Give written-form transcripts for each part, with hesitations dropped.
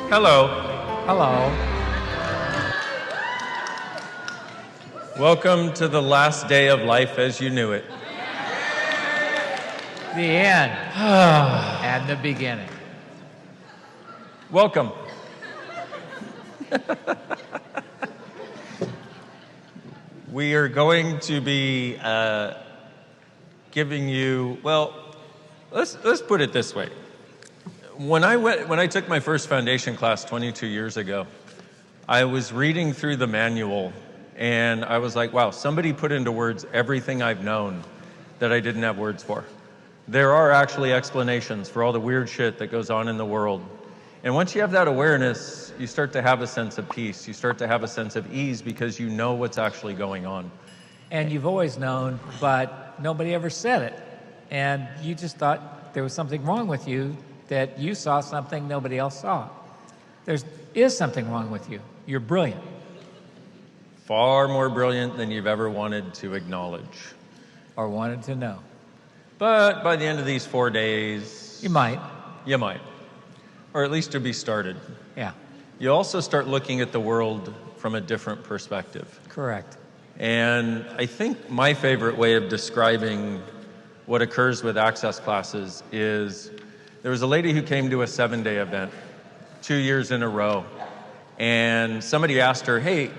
Hello. Hello. Welcome to the last day of life as you knew it. The end and the beginning. Welcome. We are going to be giving you, well, let's put it this way. When I took my first foundation class 22 years ago, I was reading through the manual and I was like, wow, somebody put into words everything I've known that I didn't have words for. There are actually explanations for all the weird shit that goes on in the world. And once you have that awareness, you start to have a sense of peace. You start to have a sense of ease because you know what's actually going on. And you've always known, but nobody ever said it. And you just thought there was something wrong with you, that you saw something nobody else saw. There is something wrong with you. You're brilliant. Far more brilliant than you've ever wanted to acknowledge. Or wanted to know. But by the end of these 4 days... You might. You might. Or at least you'll be started. Yeah. You also start looking at the world from a different perspective. Correct. And I think my favorite way of describing what occurs with access classes is there was a lady who came to a 7-day event 2 years in a row. And somebody asked her, hey,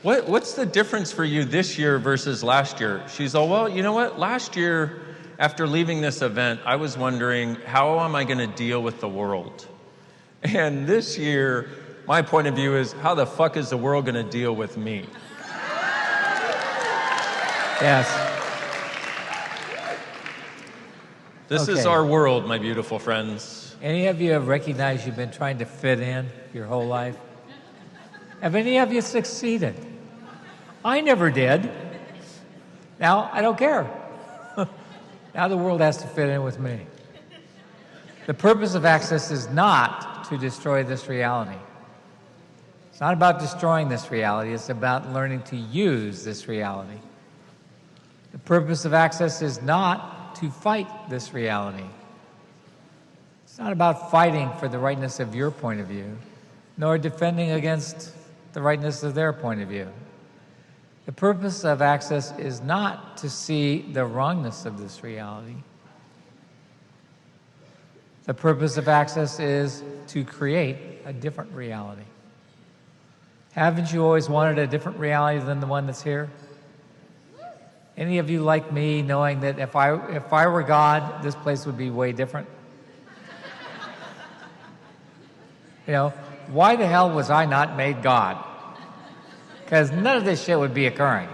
what's the difference for you this year versus last year? She's all, well, you know what? Last year, after leaving this event, I was wondering, how am I going to deal with the world? And this year, my point of view is, how the fuck is the world going to deal with me? Yes. This is our world, my beautiful friends. Any of you have recognized you've been trying to fit in your whole life? Have any of you succeeded? I never did. Now, I don't care. Now the world has to fit in with me. The purpose of access is not to destroy this reality. It's not about destroying this reality. It's about learning to use this reality. The purpose of access is not to fight this reality. It's not about fighting for the rightness of your point of view, nor defending against the rightness of their point of view. The purpose of access is not to see the wrongness of this reality. The purpose of access is to create a different reality. Haven't you always wanted a different reality than the one that's here? Any of you like me, knowing that if I were God, this place would be way different? You know, why the hell was I not made God? Because none of this shit would be occurring.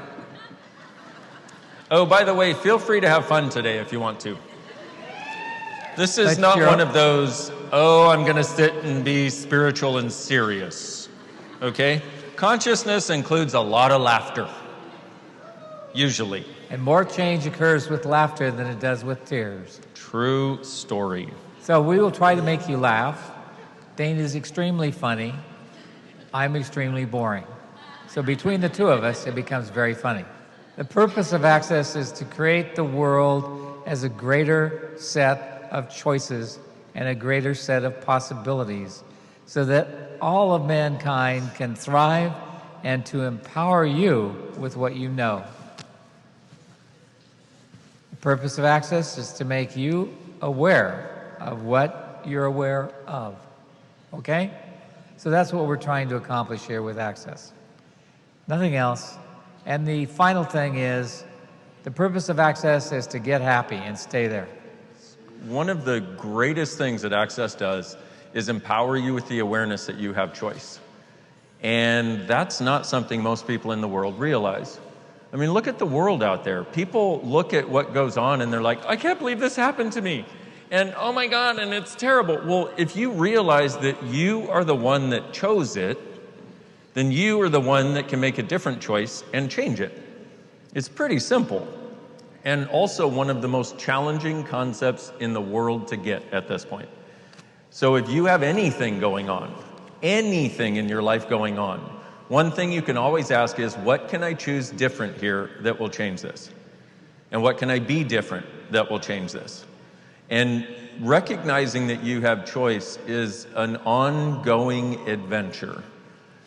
Oh, by the way, feel free to have fun today if you want to. This is not one of those, oh, I'm going to sit and be spiritual and serious. Okay? Consciousness includes a lot of laughter. Usually. And more change occurs with laughter than it does with tears. True story. So we will try to make you laugh. Dain is extremely funny. I'm extremely boring. So between the two of us, it becomes very funny. The purpose of access is to create the world as a greater set of choices and a greater set of possibilities so that all of mankind can thrive and to empower you with what you know. The purpose of access is to make you aware of what you're aware of. Okay? So that's what we're trying to accomplish here with access. Nothing else. And the final thing is, the purpose of access is to get happy and stay there. One of the greatest things that access does is empower you with the awareness that you have choice. And that's not something most people in the world realize. I mean, look at the world out there. People look at what goes on and they're like, I can't believe this happened to me. And oh my God, and it's terrible. Well, if you realize that you are the one that chose it, then you are the one that can make a different choice and change it. It's pretty simple. And also one of the most challenging concepts in the world to get at this point. So if you have anything going on, anything in your life going on, one thing you can always ask is, what can I choose different here that will change this? And what can I be different that will change this? And recognizing that you have choice is an ongoing adventure.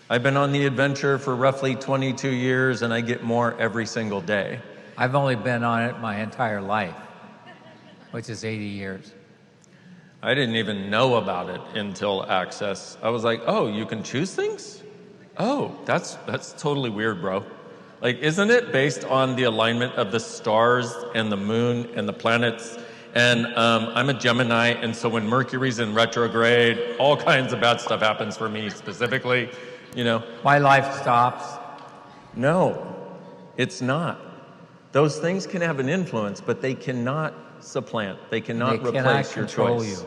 I've been on the adventure for roughly 22 years, and I get more every single day. I've only been on it my entire life, which is 80 years. I didn't even know about it until Access. I was like, oh, you can choose things? Oh, that's totally weird, bro. Like, isn't it based on the alignment of the stars and the moon and the planets? And I'm a Gemini, and so when Mercury's in retrograde, all kinds of bad stuff happens for me specifically, you know. My life stops. No, it's not. Those things can have an influence, but they cannot supplant. They cannot replace your choice.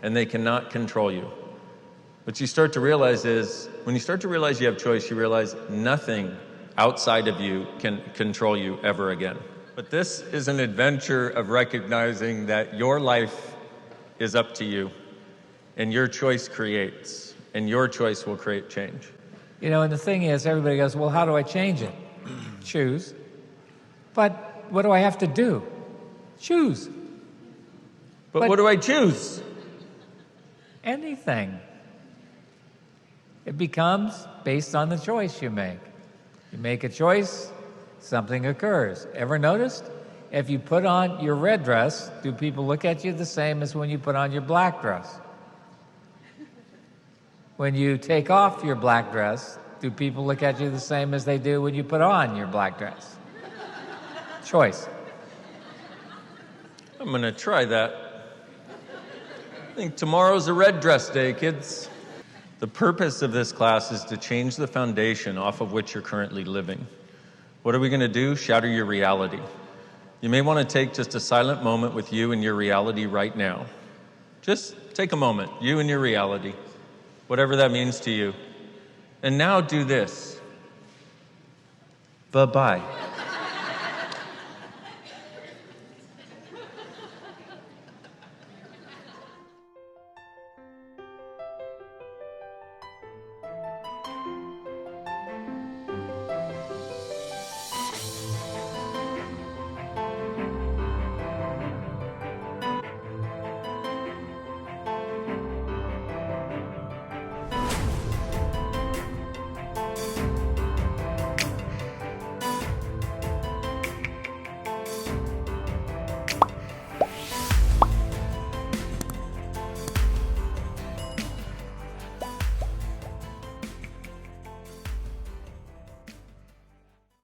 And they cannot control you. What you start to realize is, when you start to realize you have choice, you realize nothing outside of you can control you ever again. But this is an adventure of recognizing that your life is up to you, and your choice creates, and your choice will create change. You know, and the thing is, everybody goes, well, how do I change it? Choose. But what do I have to do? Choose. But what do I choose? Anything. It becomes based on the choice you make. You make a choice, something occurs. Ever noticed? If you put on your red dress, do people look at you the same as when you put on your black dress? When you take off your black dress, do people look at you the same as they do when you put on your black dress? Choice. I'm going to try that. I think tomorrow's a red dress day, kids. The purpose of this class is to change the foundation off of which you're currently living. What are we going to do? Shatter your reality. You may want to take just a silent moment with you and your reality right now. Just take a moment, you and your reality, whatever that means to you. And now do this. Bye-bye.